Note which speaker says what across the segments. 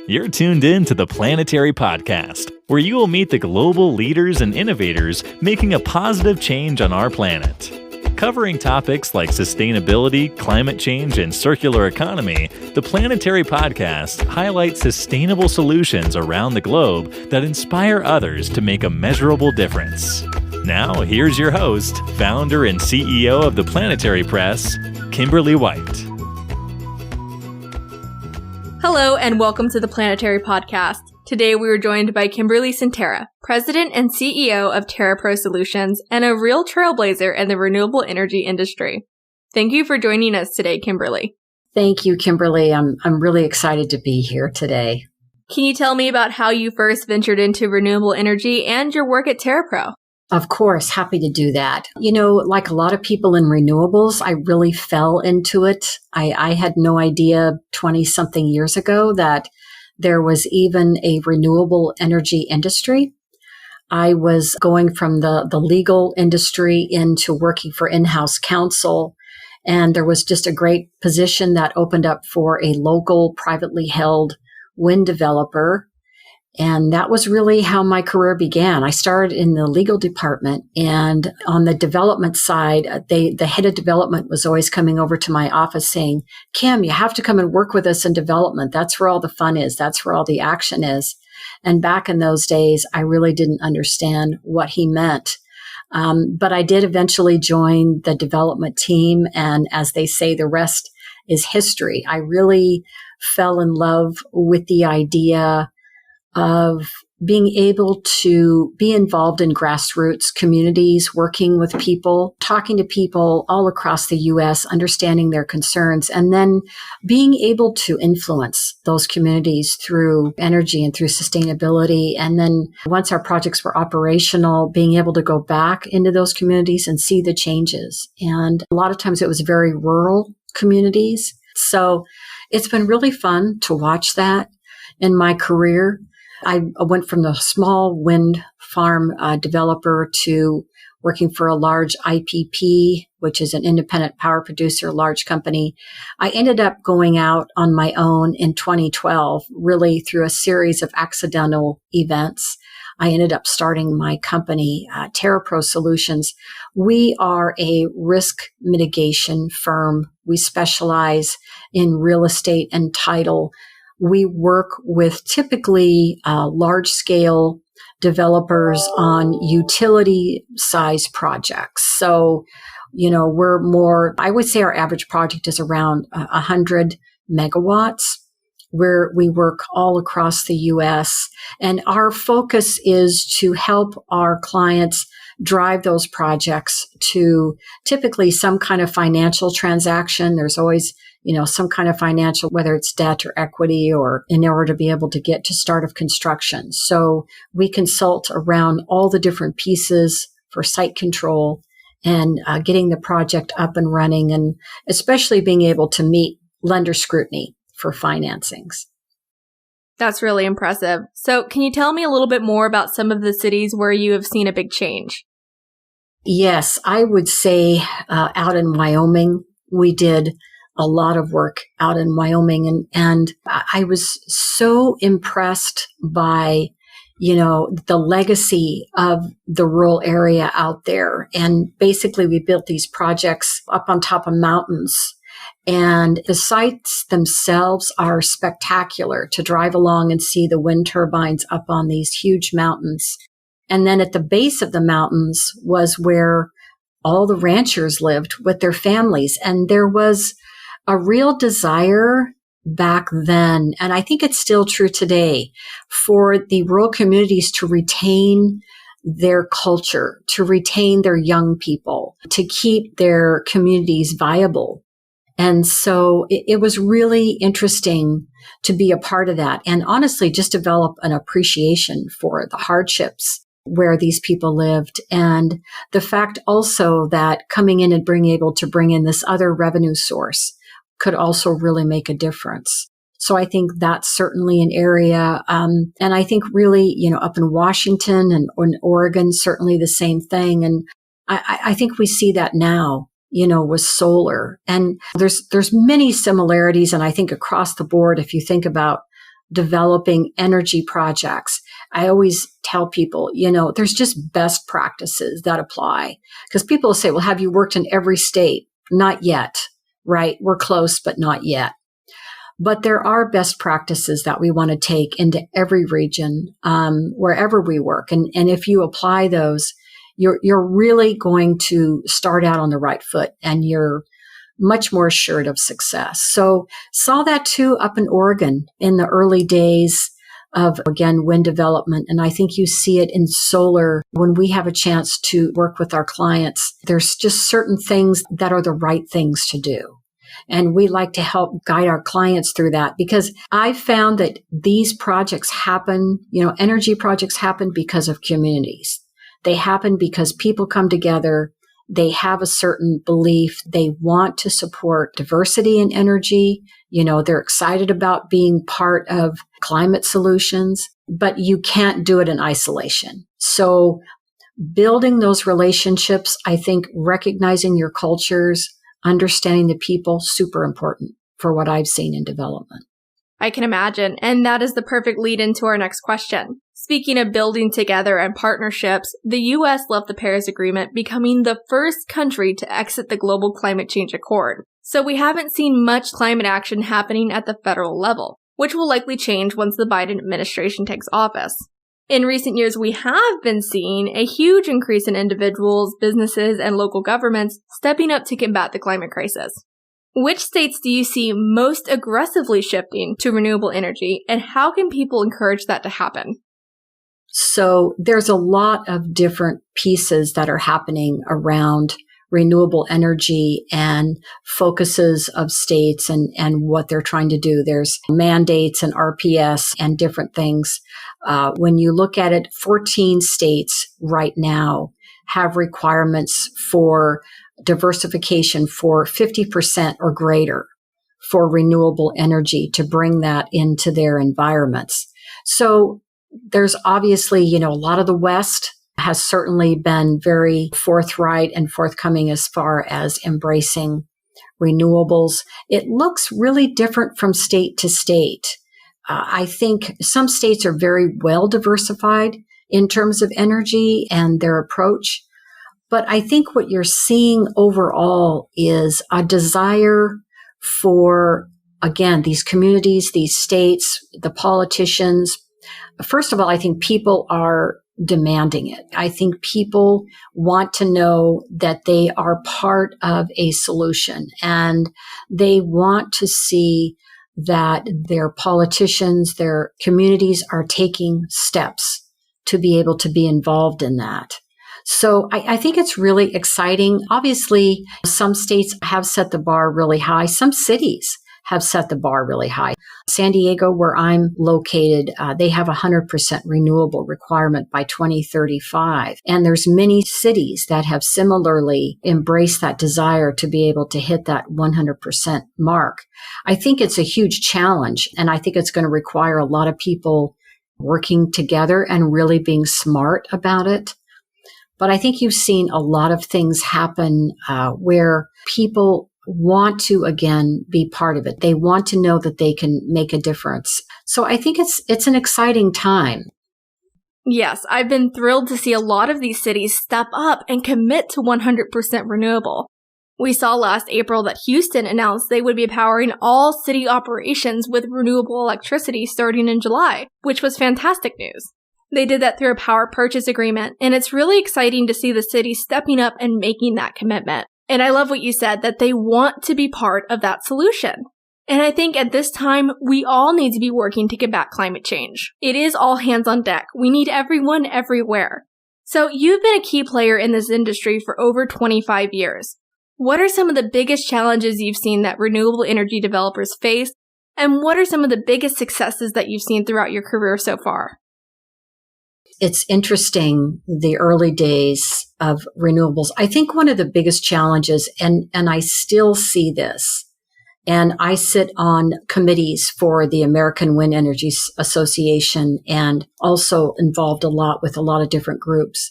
Speaker 1: You're tuned in to the Planetary Podcast, where you will meet the global leaders and innovators making a positive change on our planet. Covering topics like sustainability, climate change, and circular economy, the Planetary Podcast highlights sustainable solutions around the globe that inspire others to make a measurable difference. Now, here's your host, founder and CEO of the Planetary Press, Kimberlee White.
Speaker 2: Hello and welcome to the Planetary Podcast. Today we are joined by Kimberlee Centera, President and CEO of TerraPro Solutions and a real trailblazer in the renewable energy industry. Thank you for joining us today, Kimberlee.
Speaker 3: Thank you, Kimberlee. I'm really excited to be here today.
Speaker 2: Can you tell me about how you first ventured into renewable energy and your work at TerraPro?
Speaker 3: Of course, happy to do that. You know, like a lot of people in renewables, I really fell into it. I had no idea 20-something years ago that there was even a renewable energy industry. I was going from the legal industry into working for in-house counsel, and there was just a great position that opened up for a local privately held wind developer. And that was really how my career began. I started in the legal department, and on the development side, the head of development was always coming over to my office saying, "Kim, you have to come and work with us in development. That's where all the fun is. That's where all the action is." And back in those days, I really didn't understand what he meant. But I did eventually join the development team. And as they say, the rest is history. I really fell in love with the idea of being able to be involved in grassroots communities, working with people, talking to people all across the U.S., understanding their concerns, and then being able to influence those communities through energy and through sustainability. And then once our projects were operational, being able to go back into those communities and see the changes. And a lot of times it was very rural communities. So it's been really fun to watch that in my career. I went from the small wind farm developer to working for a large IPP, which is an independent power producer, large company. I ended up going out on my own in 2012, really through a series of accidental events. I ended up starting my company, TerraPro Solutions. We are a risk mitigation firm. We specialize in real estate and title. We work with typically large-scale developers on utility-size projects. So, you know, we're more, I would say our average project is around 100 megawatts, where we work all across the U.S. And our focus is to help our clients drive those projects to typically some kind of financial transaction. There's always some kind of financial, whether it's debt or equity, or in order to be able to get to start of construction. So we consult around all the different pieces for site control and getting the project up and running, and especially being able to meet lender scrutiny for financings.
Speaker 2: That's really impressive. So can you tell me a little bit more about some of the cities where you have seen a big change?
Speaker 3: Yes, I would say out in Wyoming, we did a lot of work out in Wyoming. And I was so impressed by, the legacy of the rural area out there. And basically we built these projects up on top of mountains. And the sites themselves are spectacular to drive along and see the wind turbines up on these huge mountains. And then at the base of the mountains was where all the ranchers lived with their families. And there was a real desire back then, and I think it's still true today, for the rural communities to retain their culture, to retain their young people, to keep their communities viable. And so it was really interesting to be a part of that, and honestly just develop an appreciation for the hardships where these people lived, and the fact also that coming in and being able to bring in this other revenue source could also really make a difference. So I think that's certainly an area. And I think really, up in Washington and in Oregon, certainly the same thing. And I think we see that now, with solar. And there's many similarities. And I think across the board, if you think about developing energy projects. I always tell people, there's just best practices that apply. Because people say, well, have you worked in every state? Not yet, right? We're close, but not yet. But there are best practices that we want to take into every region, wherever we work. And if you apply those, you're really going to start out on the right foot, and you're much more assured of success. So saw that too up in Oregon in the early days of, again, wind development. And I think you see it in solar when we have a chance to work with our clients. There's just certain things that are the right things to do. And we like to help guide our clients through that, because I found that these projects happen, energy projects happen because of communities. They happen because people come together. They have a certain belief. They want to support diversity in energy. They're excited about being part of climate solutions, but you can't do it in isolation. So building those relationships, I think recognizing your cultures, understanding the people, super important for what I've seen in development.
Speaker 2: I can imagine. And that is the perfect lead into our next question. Speaking of building together and partnerships, the U.S. left the Paris Agreement, becoming the first country to exit the Global Climate Change Accord. So we haven't seen much climate action happening at the federal level, which will likely change once the Biden administration takes office. In recent years, we have been seeing a huge increase in individuals, businesses, and local governments stepping up to combat the climate crisis. Which states do you see most aggressively shifting to renewable energy, and how can people encourage that to happen?
Speaker 3: So there's a lot of different pieces that are happening around renewable energy and focuses of states and what they're trying to do. There's mandates and RPS and different things. When you look at it, 14 states right now have requirements for diversification for 50% or greater for renewable energy to bring that into their environments. So there's obviously, a lot of the West has certainly been very forthright and forthcoming as far as embracing renewables. It looks really different from state to state. I think some states are very well diversified in terms of energy and their approach. But I think what you're seeing overall is a desire for, again, these communities, these states, the politicians. First of all, I think people are demanding it. I think people want to know that they are part of a solution, and they want to see that their politicians, their communities are taking steps to be able to be involved in that. So I think it's really exciting. Obviously, some states have set the bar really high. Some cities have set the bar really high. San Diego, where I'm located, they have a 100% renewable requirement by 2035. And there's many cities that have similarly embraced that desire to be able to hit that 100% mark. I think it's a huge challenge, and I think it's going to require a lot of people working together and really being smart about it. But I think you've seen a lot of things happen where people want to, again, be part of it. They want to know that they can make a difference. So I think it's an exciting time.
Speaker 2: Yes, I've been thrilled to see a lot of these cities step up and commit to 100% renewable. We saw last April that Houston announced they would be powering all city operations with renewable electricity starting in July, which was fantastic news. They did that through a power purchase agreement, and it's really exciting to see the city stepping up and making that commitment. And I love what you said, that they want to be part of that solution. And I think at this time, we all need to be working to combat climate change. It is all hands on deck. We need everyone everywhere. So you've been a key player in this industry for over 25 years. What are some of the biggest challenges you've seen that renewable energy developers face? And what are some of the biggest successes that you've seen throughout your career so far?
Speaker 3: It's interesting, the early days of renewables. I think one of the biggest challenges, and I still see this, and I sit on committees for the American Wind Energy Association and also involved a lot with a lot of different groups.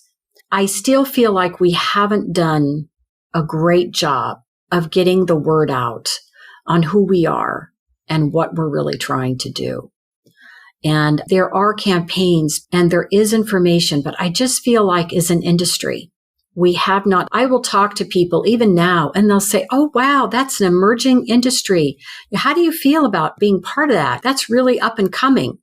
Speaker 3: I still feel like we haven't done a great job of getting the word out on who we are and what we're really trying to do. And there are campaigns and there is information, but I just feel like as an industry, we have not. I will talk to people even now and they'll say, oh, wow, that's an emerging industry. How do you feel about being part of that? That's really up and coming.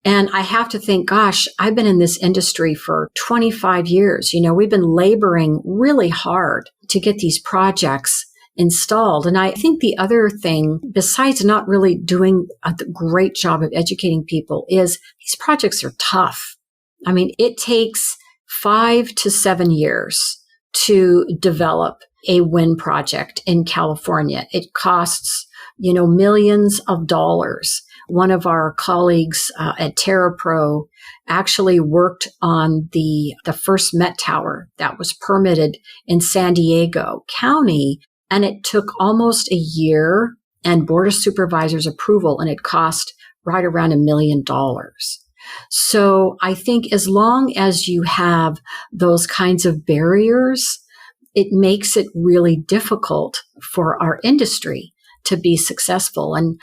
Speaker 3: And I have to think, gosh, I've been in this industry for 25 years. We've been laboring really hard to get these projects installed. And I think the other thing, besides not really doing a great job of educating people, is these projects are tough. I mean, it takes 5 to 7 years to develop a wind project in California. It costs, millions of dollars. One of our colleagues at TerraPro actually worked on the first Met Tower that was permitted in San Diego County, and it took almost a year and Board of Supervisors approval, and it cost right around $1 million. So I think as long as you have those kinds of barriers, it makes it really difficult for our industry to be successful. And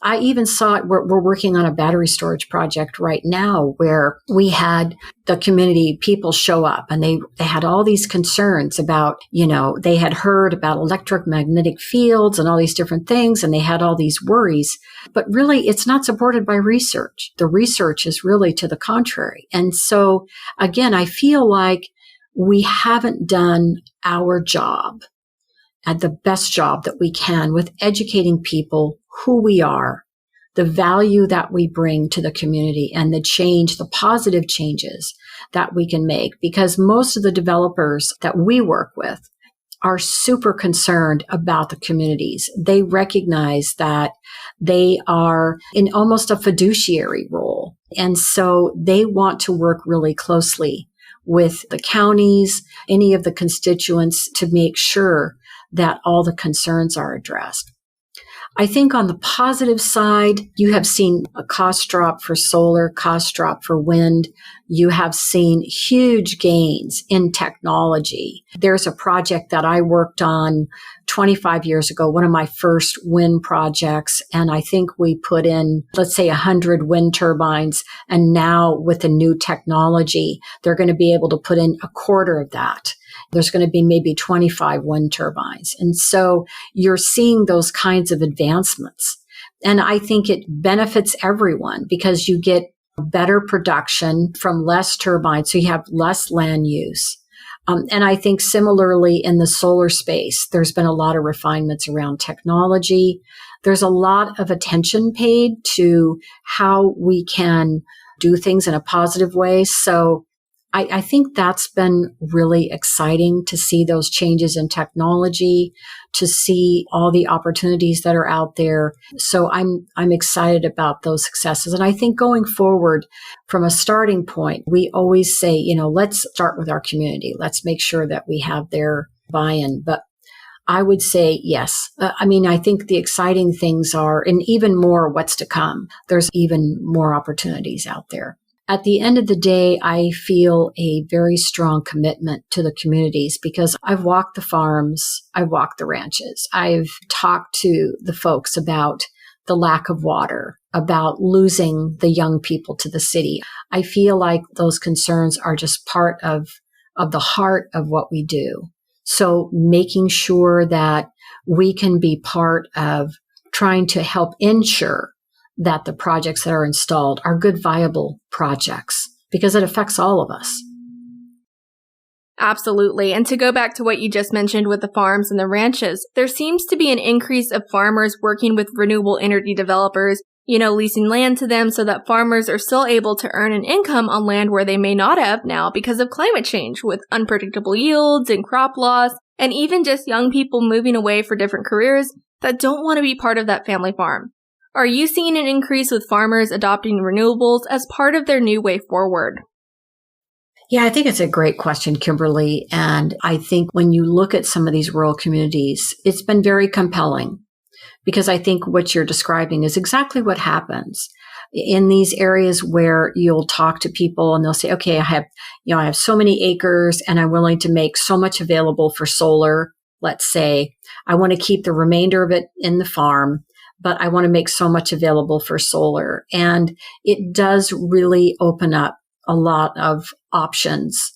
Speaker 3: I even saw it, we're working on a battery storage project right now where we had the community people show up and they had all these concerns about, they had heard about electromagnetic fields and all these different things, and they had all these worries. But really, it's not supported by research. The research is really to the contrary. And so, again, I feel like we haven't done our job at the best job that we can with educating people who we are, the value that we bring to the community, and the positive changes that we can make. Because most of the developers that we work with are super concerned about the communities. They recognize that they are in almost a fiduciary role. And so they want to work really closely with the counties, any of the constituents, to make sure that all the concerns are addressed. I think on the positive side, you have seen a cost drop for solar, cost drop for wind. You have seen huge gains in technology. There's a project that I worked on 25 years ago, one of my first wind projects, and I think we put in, let's say, 100 wind turbines, and now with the new technology, they're going to be able to put in a quarter of that. There's going to be maybe 25 wind turbines. And so you're seeing those kinds of advancements. And I think it benefits everyone because you get better production from less turbines, so you have less land use. And I think similarly in the solar space, there's been a lot of refinements around technology. There's a lot of attention paid to how we can do things in a positive way. So I think that's been really exciting to see those changes in technology, to see all the opportunities that are out there. So I'm excited about those successes. And I think going forward from a starting point, we always say, let's start with our community. Let's make sure that we have their buy-in. But I would say yes. I think the exciting things are, and even more what's to come. There's even more opportunities out there. At the end of the day, I feel a very strong commitment to the communities because I've walked the farms, I've walked the ranches, I've talked to the folks about the lack of water, about losing the young people to the city. I feel like those concerns are just part of the heart of what we do. So making sure that we can be part of trying to help ensure that the projects that are installed are good, viable projects, because it affects all of us.
Speaker 2: Absolutely. And to go back to what you just mentioned with the farms and the ranches, there seems to be an increase of farmers working with renewable energy developers, leasing land to them so that farmers are still able to earn an income on land where they may not have now because of climate change, with unpredictable yields and crop loss, and even just young people moving away for different careers that don't want to be part of that family farm. Are you seeing an increase with farmers adopting renewables as part of their new way forward?
Speaker 3: Yeah, I think it's a great question, Kimberlee. And I think when you look at some of these rural communities, it's been very compelling because I think what you're describing is exactly what happens in these areas where you'll talk to people and they'll say, okay, I have so many acres and I'm willing to make so much available for solar. Let's say I want to keep the remainder of it in the farm, but I want to make so much available for solar. And it does really open up a lot of options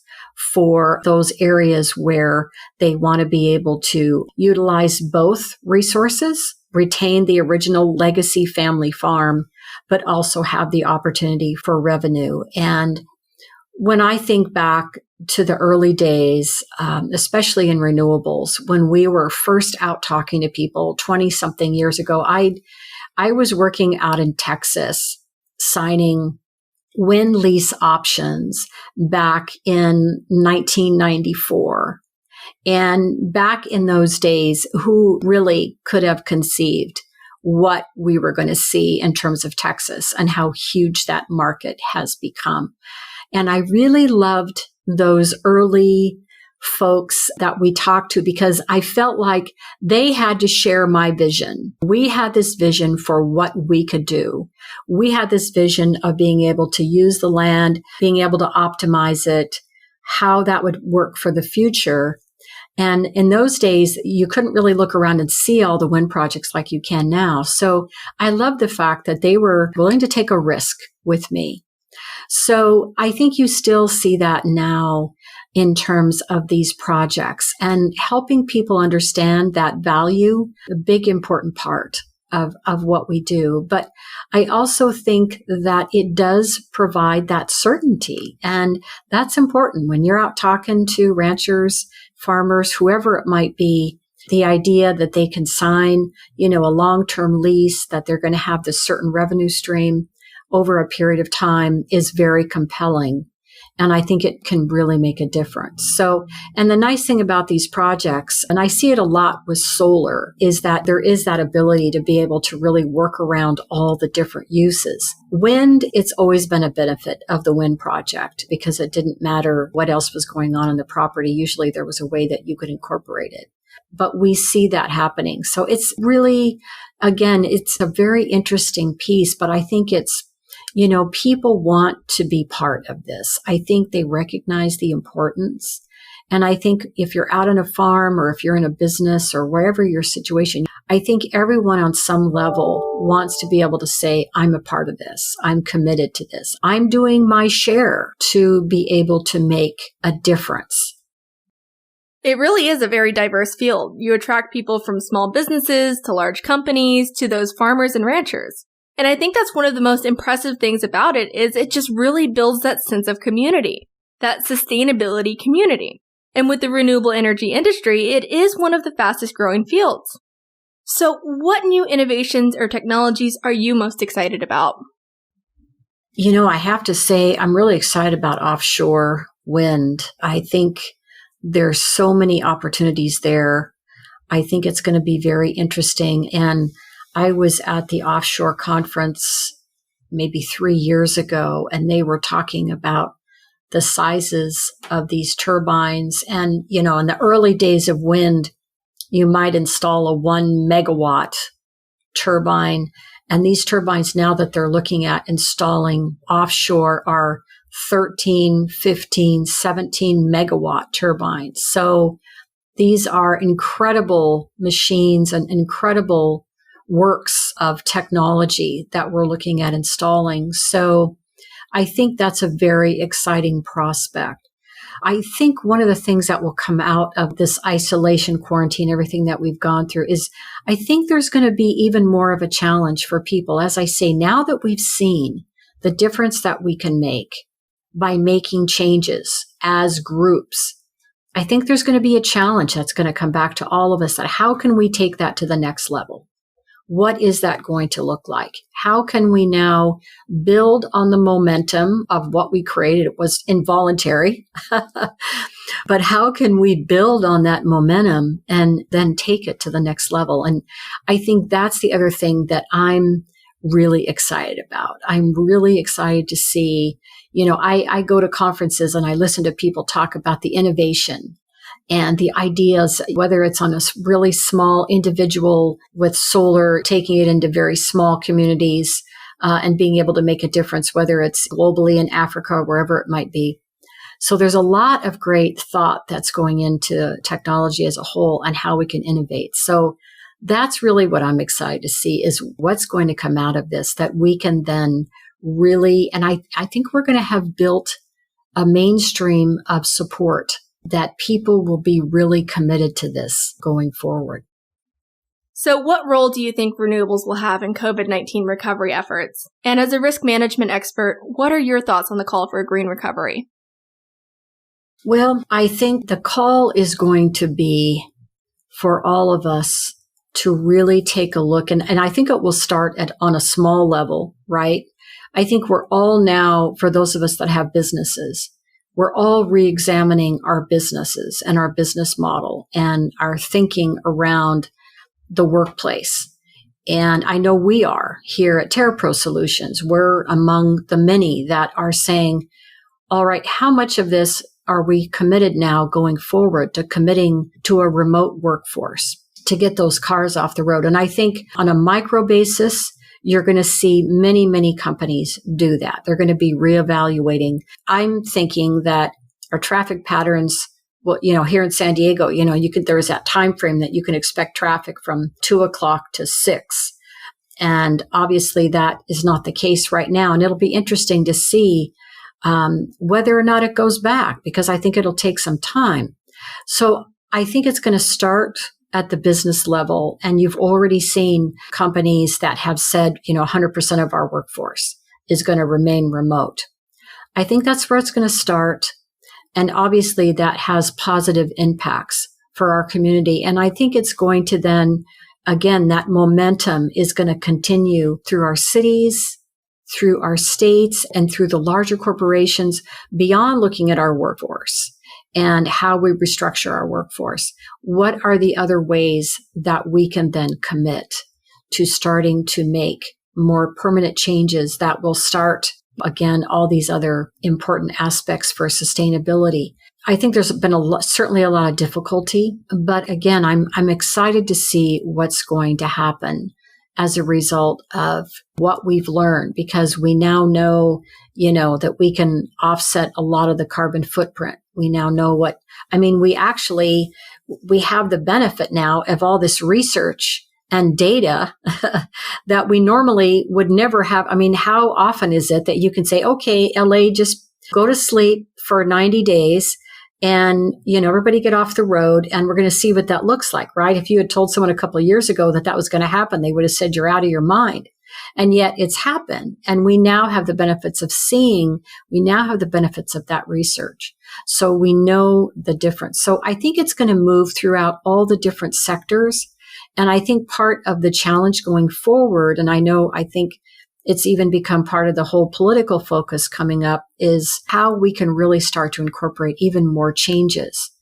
Speaker 3: for those areas where they want to be able to utilize both resources, retain the original legacy family farm, but also have the opportunity for revenue. And when I think back to the early days, especially in renewables, when we were first out talking to people 20 something years ago, I was working out in Texas, signing wind lease options back in 1994. And back in those days, who really could have conceived what we were going to see in terms of Texas and how huge that market has become? And I really loved those early folks that we talked to because I felt like they had to share my vision. We had this vision for what we could do. We had this vision of being able to use the land, being able to optimize it, how that would work for the future. And in those days, you couldn't really look around and see all the wind projects like you can now. So I love the fact that they were willing to take a risk with me. So I think you still see that now in terms of these projects and helping people understand that value, a big important part of what we do. But I also think that it does provide that certainty. And that's important when you're out talking to ranchers, farmers, whoever it might be. The idea that they can sign, a long-term lease, that they're going to have this certain revenue stream over a period of time is very compelling. And I think it can really make a difference. So, and the nice thing about these projects, and I see it a lot with solar, is that there is that ability to be able to really work around all the different uses. Wind, it's always been a benefit of the wind project because it didn't matter what else was going on the property. Usually there was a way that you could incorporate it. But we see that happening. So it's really, again, it's a very interesting piece, but I think it's, people want to be part of this. I think they recognize the importance. And I think if you're out on a farm or if you're in a business or wherever your situation, I think everyone on some level wants to be able to say, I'm a part of this. I'm committed to this. I'm doing my share to be able to make a difference.
Speaker 2: It really is a very diverse field. You attract people from small businesses to large companies to those farmers and ranchers. And I think that's one of the most impressive things about it is it just really builds that sense of community, that sustainability community. And with the renewable energy industry, it is one of the fastest growing fields. So what new innovations or technologies are you most excited about?
Speaker 3: I have to say, I'm really excited about offshore wind. I think there's so many opportunities there. I think it's going to be very interesting. And I was at the offshore conference maybe 3 years ago, and they were talking about the sizes of these turbines. And, in the early days of wind, you might install a 1 megawatt turbine. And these turbines now that they're looking at installing offshore are 13, 15, 17 megawatt turbines. So these are incredible machines and incredible works of technology that we're looking at installing. So I think that's a very exciting prospect. I think one of the things that will come out of this isolation, quarantine, everything that we've gone through is I think there's going to be even more of a challenge for people. As I say, now that we've seen the difference that we can make by making changes as groups, I think there's going to be a challenge that's going to come back to all of us that how can we take that to the next level? What is that going to look like? How can we now build on the momentum of what we created? It was involuntary, but how can we build on that momentum and then take it to the next level? And I think that's the other thing that I'm really excited about. I'm really excited to see, I go to conferences and I listen to people talk about the innovation and the ideas, whether it's on a really small individual with solar, taking it into very small communities and being able to make a difference, whether it's globally in Africa or wherever it might be. So there's a lot of great thought that's going into technology as a whole and how we can innovate. So that's really what I'm excited to see is what's going to come out of this that we can then really, and I think we're going to have built a mainstream of support that people will be really committed to this going forward.
Speaker 2: So what role do you think renewables will have in COVID-19 recovery efforts? And as a risk management expert, what are your thoughts on the call for a green recovery?
Speaker 3: Well, I think the call is going to be for all of us to really take a look. And I think it will start on a small level, right? I think we're all now, for those of us that have businesses, we're all re-examining our businesses and our business model and our thinking around the workplace. And I know we are here at TerraPro Solutions. We're among the many that are saying, all right, how much of this are we committed now going forward to committing to a remote workforce to get those cars off the road? And I think on a micro basis, you're going to see many, many companies do that. They're going to be reevaluating. I'm thinking that our traffic patterns, well, here in San Diego, there is that time frame that you can expect traffic from 2:00 to 6. And obviously that is not the case right now. And it'll be interesting to see whether or not it goes back, because I think it'll take some time. So I think it's going to start at the business level. And you've already seen companies that have said, 100% of our workforce is going to remain remote. I think that's where it's going to start. And obviously that has positive impacts for our community. And I think it's going to then, again, that momentum is going to continue through our cities, through our states, and through the larger corporations beyond looking at our workforce and how we restructure our workforce. What are the other ways that we can then commit to starting to make more permanent changes that will start, again, all these other important aspects for sustainability? I think there's been certainly a lot of difficulty, but again, I'm excited to see what's going to happen as a result of what we've learned, because we now know, that we can offset a lot of the carbon footprint. We now know we have the benefit now of all this research and data that we normally would never have. How often is it that you can say, okay, LA, just go to sleep for 90 days and, everybody get off the road and we're going to see what that looks like, right? If you had told someone a couple of years ago that was going to happen, they would have said you're out of your mind. And yet it's happened. And we now have the benefits of seeing, we now have the benefits of that research. So we know the difference. So I think it's going to move throughout all the different sectors. And I think part of the challenge going forward, and I think it's even become part of the whole political focus coming up, is how we can really start to incorporate even more changes.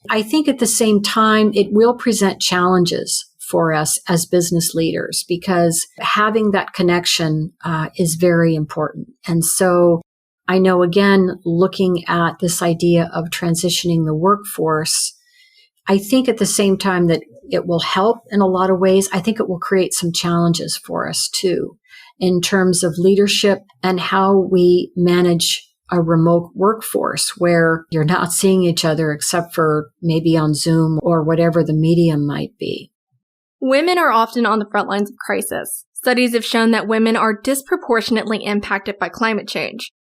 Speaker 3: I think at the same time, it will present challenges for us as business leaders, because having that connection is very important. And so I know, again, looking at this idea of transitioning the workforce, I think at the same time that it will help in a lot of ways. I think it will create some challenges for us too, in terms of leadership and how we manage a remote workforce where you're not seeing each other except for maybe on Zoom or whatever the medium might be.
Speaker 2: Women are often on the front lines of crisis. Studies have shown that women are disproportionately impacted by climate change.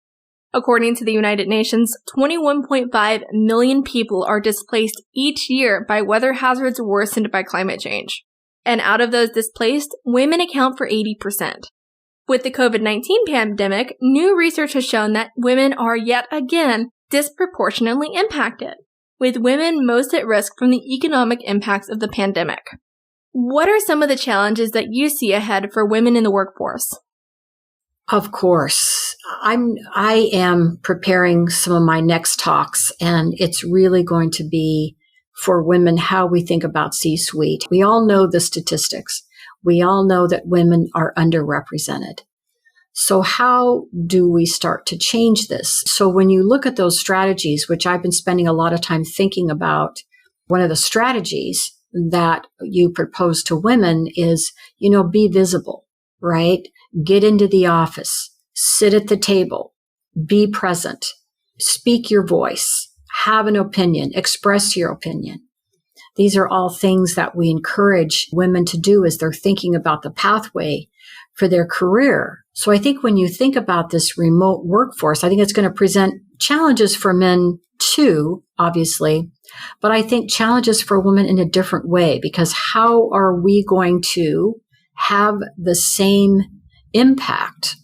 Speaker 2: According to the United Nations, 21.5 million people are displaced each year by weather hazards worsened by climate change. And out of those displaced, women account for 80%. With the COVID-19 pandemic, new research has shown that women are yet again disproportionately impacted, with women most at risk from the economic impacts of the pandemic. What are some of the challenges that you see ahead for women in the workforce?
Speaker 3: Of course. I am preparing some of my next talks, and it's really going to be for women how we think about C-suite. We all know the statistics. We all know that women are underrepresented. So how do we start to change this? So when you look at those strategies, which I've been spending a lot of time thinking about, one of the strategies that you propose to women is, be visible, right? Get into the office, sit at the table, be present, speak your voice, have an opinion, express your opinion. These are all things that we encourage women to do as they're thinking about the pathway for their career. So I think when you think about this remote workforce, I think it's going to present challenges for men too, obviously, but I think challenges for women in a different way, because how are we going to have the same impact?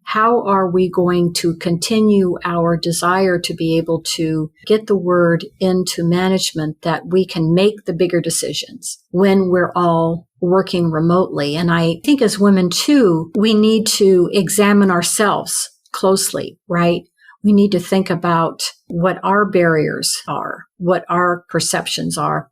Speaker 3: How are we going to continue our desire to be able to get the word into management that we can make the bigger decisions when we're all working remotely? And I think as women too, we need to examine ourselves closely, right? We need to think about what our barriers are, what our perceptions are.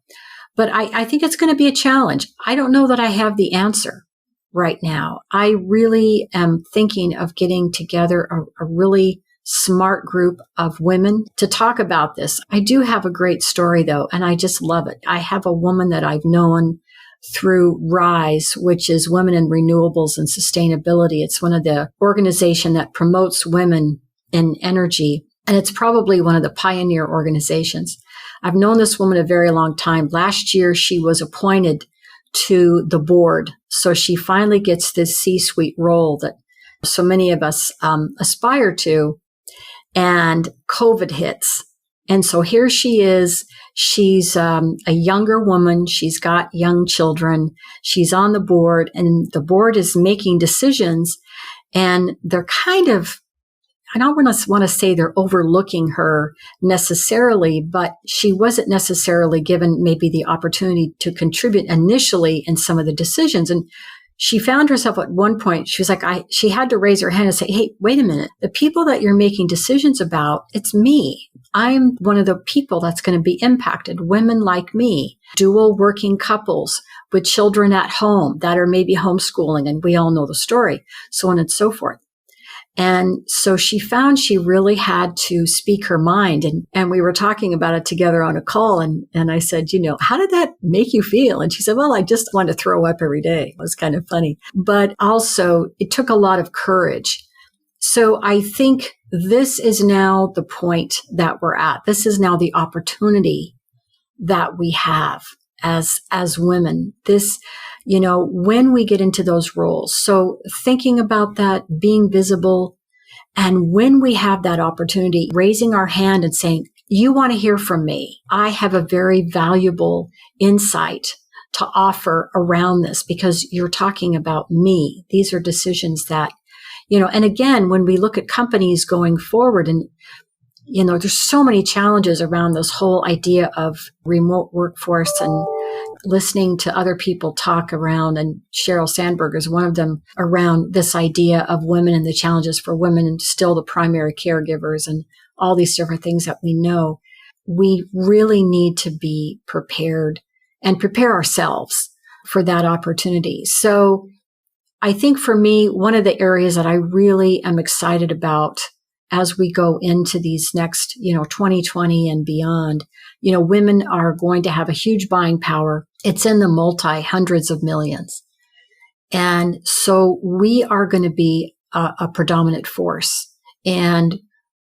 Speaker 3: But I think it's going to be a challenge. I don't know that I have the answer right now. I really am thinking of getting together a really smart group of women to talk about this. I do have a great story though, and I just love it. I have a woman that I've known through RISE, which is Women in Renewables and Sustainability. It's one of the organizations that promotes women in energy, and it's probably one of the pioneer organizations. I've known this woman a very long time. Last year, she was appointed to the board. So she finally gets this C-suite role that so many of us aspire to. And COVID hits. And so here she is. She's a younger woman. She's got young children. She's on the board, and the board is making decisions. And they're kind of, I don't want to say they're overlooking her necessarily, but she wasn't necessarily given maybe the opportunity to contribute initially in some of the decisions. And she found herself at one point, she was like, she had to raise her hand and say, hey, wait a minute. The people that you're making decisions about, it's me. I'm one of the people that's going to be impacted. Women like me, dual working couples with children at home that are maybe homeschooling. And we all know the story, so on and so forth. And so she found she really had to speak her mind. And we were talking about it together on a call. And I said, how did that make you feel? And she said, well, I just want to throw up every day. It was kind of funny. But also it took a lot of courage. So I think this is now the point that we're at. This is now the opportunity that we have as women. This, when we get into those roles. So thinking about that, being visible, and when we have that opportunity, raising our hand and saying, you want to hear from me. I have a very valuable insight to offer around this because you're talking about me. These are decisions that, and again, when we look at companies going forward and there's so many challenges around this whole idea of remote workforce and listening to other people talk around, and Sheryl Sandberg is one of them, around this idea of women and the challenges for women and still the primary caregivers and all these different things that we know. We really need to be prepared and prepare ourselves for that opportunity. So I think for me, one of the areas that I really am excited about as we go into these next, 2020 and beyond, women are going to have a huge buying power. It's in the multi-hundreds of millions. And so we are going to be a predominant force. And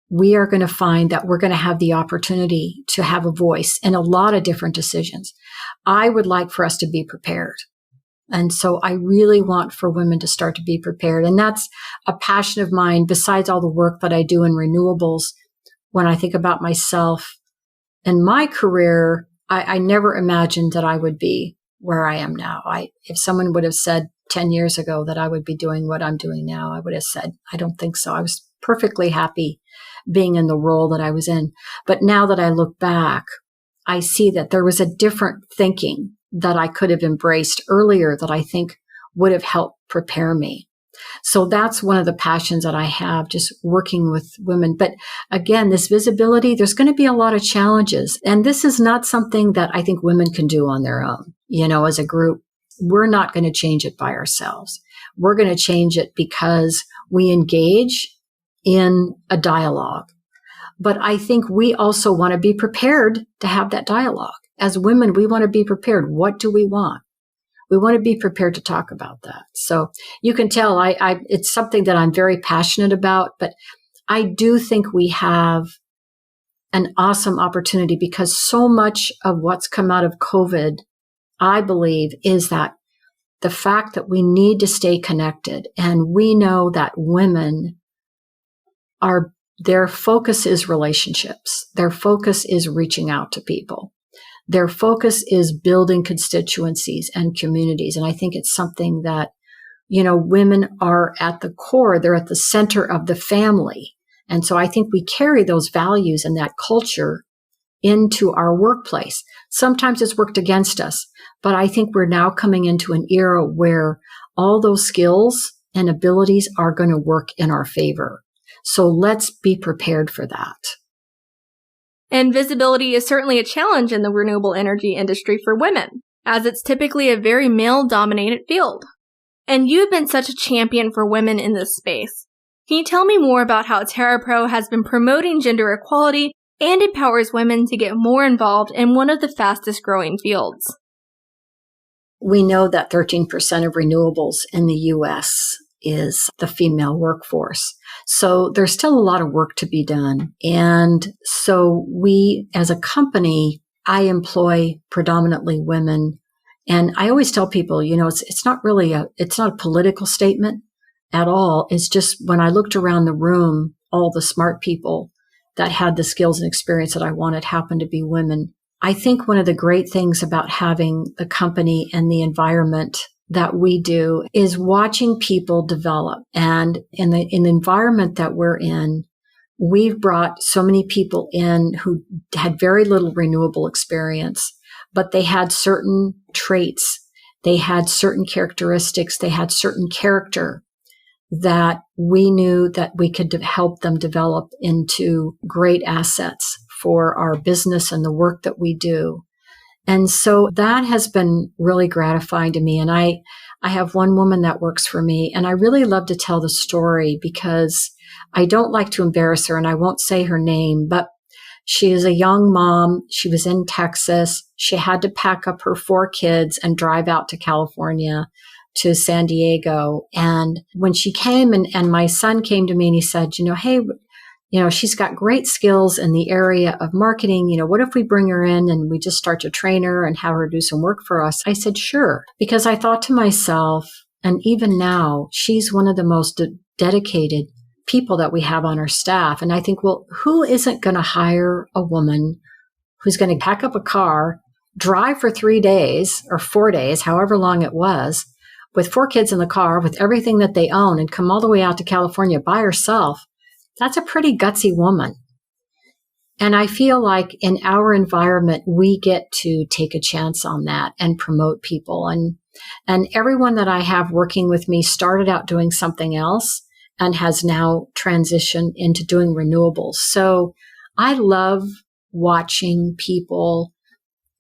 Speaker 3: we are going to find that we're going to have the opportunity to have a voice in a lot of different decisions. I would like for us to be prepared. And so I really want for women to start to be prepared. And that's a passion of mine, besides all the work that I do in renewables. When I think about myself and my career, I never imagined that I would be where I am now. If someone would have said 10 years ago that I would be doing what I'm doing now, I would have said, I don't think so. I was perfectly happy being in the role that I was in. But now that I look back, I see that there was a different thinking that I could have embraced earlier that I think would have helped prepare me. So that's one of the passions that I have, just working with women. But again, this visibility, there's going to be a lot of challenges. And this is not something that I think women can do on their own. As a group, we're not going to change it by ourselves. We're going to change it because we engage in a dialogue. But I think we also want to be prepared to have that dialogue. As women, we want to be prepared. What do we want? We want to be prepared to talk about that. So you can tell it's something that I'm very passionate about, but I do think we have an awesome opportunity because so much of what's come out of COVID, I believe, is that the fact that we need to stay connected. And we know that women their focus is relationships. Their focus is reaching out to people. Their focus is building constituencies and communities. And I think it's something that, women are at the core. They're at the center of the family. And so I think we carry those values and that culture into our workplace. Sometimes it's worked against us, but I think we're now coming into an era where all those skills and abilities are going to work in our favor. So let's be prepared for that.
Speaker 2: And visibility is certainly a challenge in the renewable energy industry for women, as it's typically a very male-dominated field. And you've been such a champion for women in this space. Can you tell me more about how TerraPro has been promoting gender equality and empowers women to get more involved in one of the fastest growing fields?
Speaker 3: We know that 13% of renewables in the U.S. is the female workforce. So there's still a lot of work to be done. And so we, as a company, I employ predominantly women. And I always tell people, it's not a political statement at all. It's just when I looked around the room, all the smart people that had the skills and experience that I wanted happened to be women. I think one of the great things about having the company and the environment that we do is watching people develop. And in the environment that we're in, we've brought so many people in who had very little renewable experience, but they had certain traits, they had certain characteristics, they had certain character that we knew that we could help them develop into great assets for our business and the work that we do. And so that has been really gratifying to me. And I have one woman that works for me, and I really love to tell the story because I don't like to embarrass her, and I won't say her name, but she is a young mom. She was in Texas. She had to pack up her 4 kids and drive out to California, to San Diego. And when she came and my son came to me and he said, hey, she's got great skills in the area of marketing. What if we bring her in and we just start to train her and have her do some work for us? I said, sure. Because I thought to myself, and even now, she's one of the most dedicated people that we have on our staff. And I think, well, who isn't going to hire a woman who's going to pack up a car, drive for 3 days or 4 days, however long it was, with 4 kids in the car, with everything that they own, and come all the way out to California by herself? That's a pretty gutsy woman. And I feel like in our environment, we get to take a chance on that and promote people. And everyone that I have working with me started out doing something else and has now transitioned into doing renewables. So I love watching people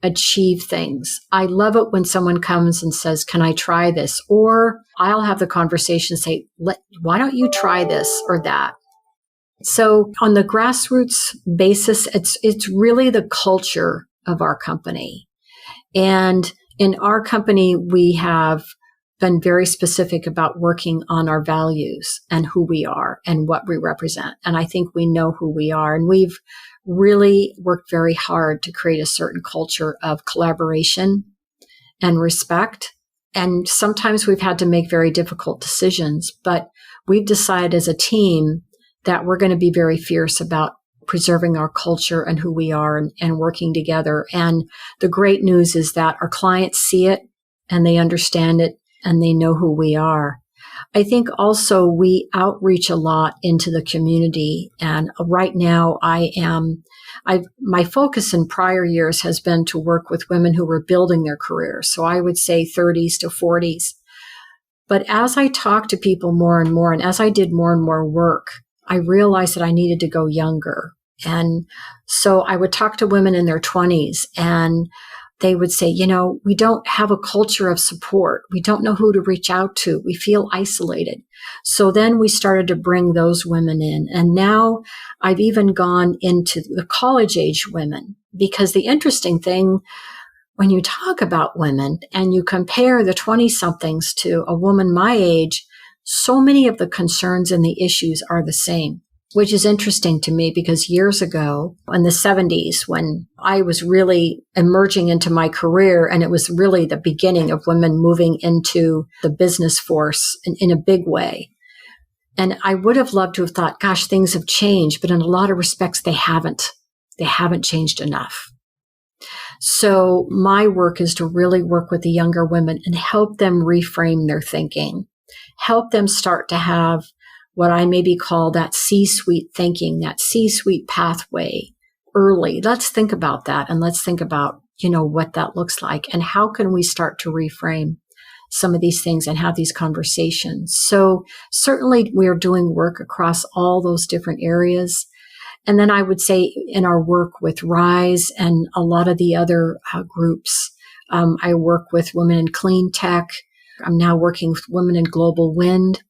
Speaker 3: achieve things. I love it when someone comes and says, can I try this? Or I'll have the conversation say, why don't you try this or that? So on the grassroots basis, it's really the culture of our company. And in our company, we have been very specific about working on our values and who we are and what we represent. And I think we know who we are. And we've really worked very hard to create a certain culture of collaboration and respect. And sometimes we've had to make very difficult decisions, but we've decided as a team that we're going to be very fierce about preserving our culture and who we are and working together. And the great news is that our clients see it and they understand it and they know who we are. I think also we outreach a lot into the community. And right now my focus in prior years has been to work with women who were building their careers. So I would say 30s to 40s. But as I talked to people more and more, and as I did more and more work, I realized that I needed to go younger. And so I would talk to women in their 20s and they would say, we don't have a culture of support. We don't know who to reach out to. We feel isolated. So then we started to bring those women in. And now I've even gone into the college age women, because the interesting thing when you talk about women and you compare the 20 somethings to a woman my age, so many of the concerns and the issues are the same. which is interesting to me because years ago in the 70s, when I was really emerging into my career, and it was really the beginning of women moving into the business force in a big way. And I would have loved to have thought, gosh, things have changed, but in a lot of respects, they haven't. They haven't changed enough. So my work is to really work with the younger women and help them reframe their thinking, help them start to have what I maybe call that C-suite thinking, that C-suite pathway early. Let's think about that, and let's think about, what that looks like and how can we start to reframe some of these things and have these conversations. So certainly we are doing work across all those different areas. And then I would say in our work with RISE and a lot of the other groups, I work with women in clean tech. I'm now working with women in global wind.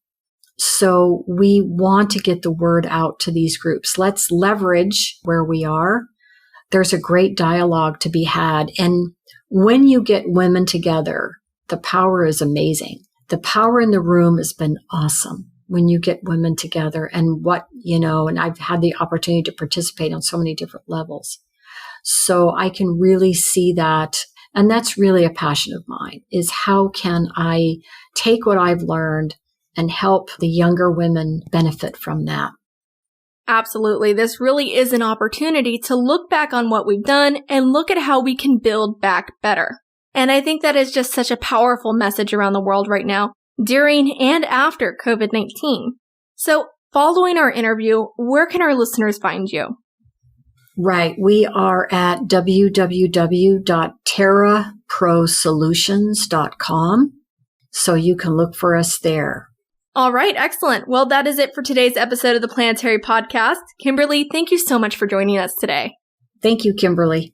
Speaker 3: So we want to get the word out to these groups. Let's leverage where we are. There's a great dialogue to be had. And when you get women together, the power is amazing. The power in the room has been awesome when you get women together and and I've had the opportunity to participate on so many different levels. So I can really see that. And that's really a passion of mine, is how can I take what I've learned and help the younger women benefit from that.
Speaker 2: Absolutely. This really is an opportunity to look back on what we've done and look at how we can build back better. And I think that is just such a powerful message around the world right now, during and after COVID-19. So following our interview, where can our listeners find you?
Speaker 3: Right. We are at www.TerraProSolutions.com. So you can look for us there.
Speaker 2: All right. Excellent. Well, that is it for today's episode of the Planetary Podcast. Kimberlee, thank you so much for joining us today.
Speaker 3: Thank you, Kimberlee.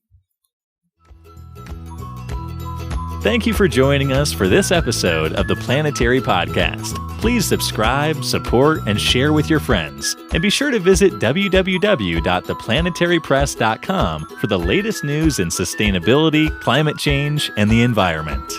Speaker 1: Thank you for joining us for this episode of the Planetary Podcast. Please subscribe, support, and share with your friends. And be sure to visit www.theplanetarypress.com for the latest news in sustainability, climate change, and the environment.